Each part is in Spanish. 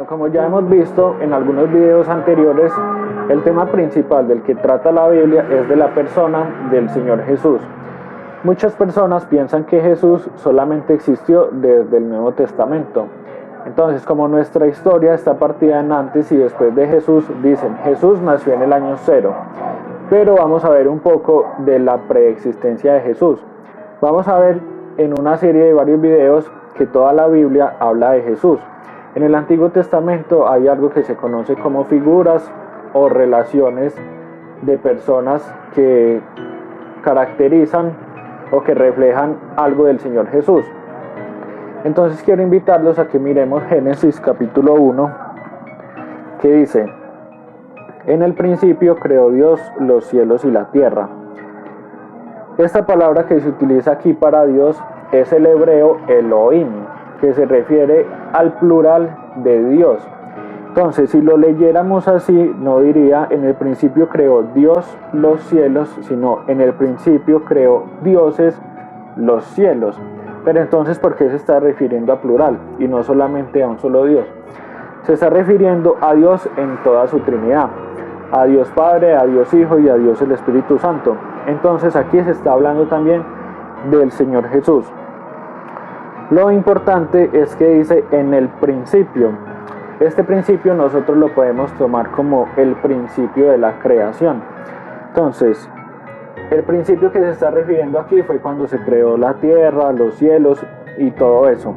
como ya hemos visto en algunos videos anteriores, el tema principal del que trata la Biblia es de la persona del Señor Jesús. Muchas personas piensan que Jesús solamente existió desde el Nuevo Testamento. Entonces, como nuestra historia está partida en antes y después de Jesús, dicen Jesús nació en el año 0. Pero vamos a ver un poco de la preexistencia de Jesús. Vamos a ver en una serie de varios videos que toda la Biblia habla de Jesús. En el Antiguo Testamento hay algo que se conoce como figuras o relaciones de personas que caracterizan o que reflejan algo del Señor Jesús. Entonces quiero invitarlos a que miremos Génesis capítulo 1, que dice: en el principio creó Dios los cielos y la tierra. Esta palabra que se utiliza aquí para Dios es el hebreo Elohim, que se refiere al plural de Dios. Entonces, si lo leyéramos así, no diría en el principio creó Dios los cielos, sino en el principio creó dioses los cielos. Pero entonces, ¿por qué se está refiriendo a plural y no solamente a un solo Dios? Se está refiriendo a Dios en toda su Trinidad, a Dios Padre, a Dios Hijo y a Dios el Espíritu Santo. Entonces aquí se está hablando también del Señor Jesús. Lo importante es que dice en el principio. Este principio nosotros lo podemos tomar como el principio de la creación. Entonces, el principio que se está refiriendo aquí fue cuando se creó la tierra, los cielos y todo eso.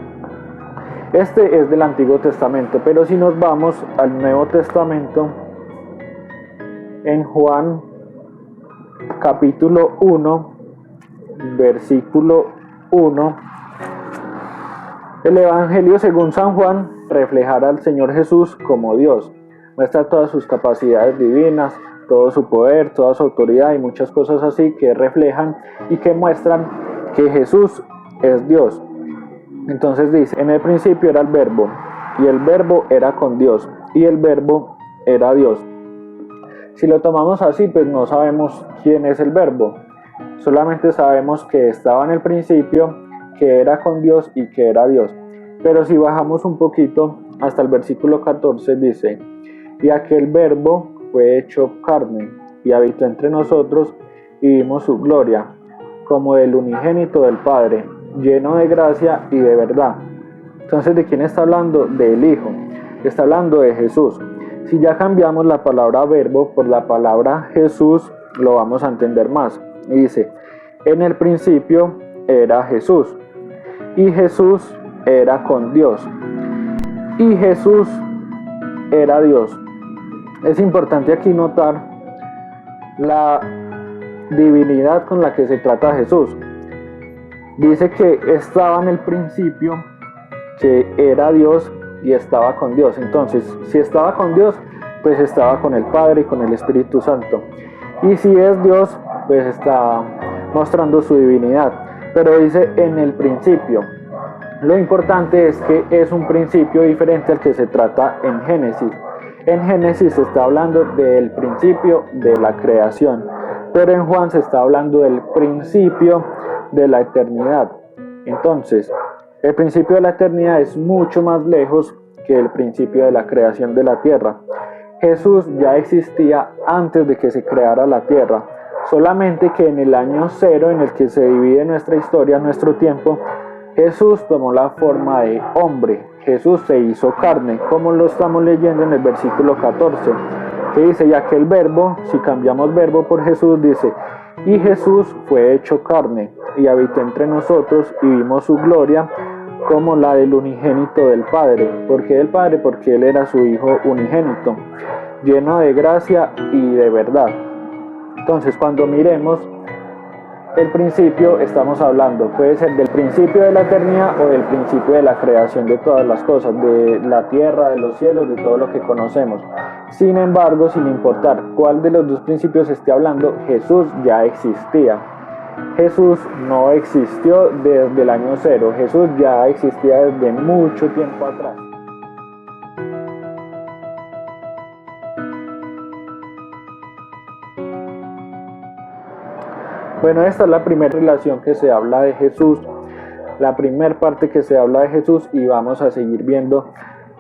Este es del Antiguo Testamento, pero si nos vamos al Nuevo Testamento, en Juan capítulo 1, versículo 1, el Evangelio según San Juan reflejará al Señor Jesús como Dios. Muestra todas sus capacidades divinas, todo su poder, toda su autoridad y muchas cosas así que reflejan y que muestran que Jesús es Dios. Entonces dice, en el principio era el Verbo, y el Verbo era con Dios, y el Verbo era Dios. Si lo tomamos así, pues no sabemos quién es el Verbo. Solamente sabemos que estaba en el principio, que era con Dios y que era Dios. Pero si bajamos un poquito hasta el versículo 14 dice: y aquel Verbo fue hecho carne y habitó entre nosotros y vimos su gloria, como del unigénito del Padre, lleno de gracia y de verdad. Entonces, ¿de quién está hablando? Del Hijo. Está hablando de Jesús. Si ya cambiamos la palabra verbo por la palabra Jesús, lo vamos a entender más. Y dice, en el principio era Jesús, y Jesús era con Dios, y Jesús era Dios. Es importante aquí notar la divinidad con la que se trata Jesús. Dice que estaba en el principio, que era Dios y estaba con Dios. Entonces, si estaba con Dios, pues estaba con el Padre y con el Espíritu Santo. Y si es Dios, pues está mostrando su divinidad. Pero dice en el principio. Lo importante es que es un principio diferente al que se trata en Génesis. En Génesis se está hablando del principio de la creación, pero en Juan se está hablando del principio de la eternidad. Entonces, el principio de la eternidad es mucho más lejos que el principio de la creación de la tierra. Jesús ya existía antes de que se creara la tierra, solamente que en el año 0 en el que se divide nuestra historia, nuestro tiempo, Jesús tomó la forma de hombre. Jesús se hizo carne, como lo estamos leyendo en el versículo 14, que dice, ya que el verbo, si cambiamos verbo por Jesús, dice, y Jesús fue hecho carne, y habitó entre nosotros, y vimos su gloria, como la del unigénito del Padre. ¿Por qué del Padre? Porque Él era su Hijo unigénito, lleno de gracia y de verdad. Entonces, cuando miremos el principio, estamos hablando, puede ser del principio de la eternidad o del principio de la creación de todas las cosas, de la tierra, de los cielos, de todo lo que conocemos. Sin embargo, sin importar cuál de los dos principios esté hablando, Jesús ya existía. Jesús no existió desde el año 0, Jesús ya existía desde mucho tiempo atrás. Bueno, esta es la primera relación que se habla de Jesús, la primera parte que se habla de Jesús, y vamos a seguir viendo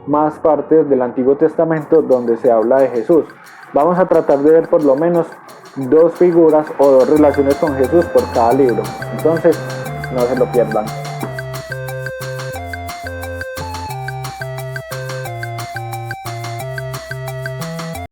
más partes del Antiguo Testamento donde se habla de Jesús. Vamos a tratar de ver por lo menos 2 figuras o 2 relaciones con Jesús por cada libro. Entonces, no se lo pierdan.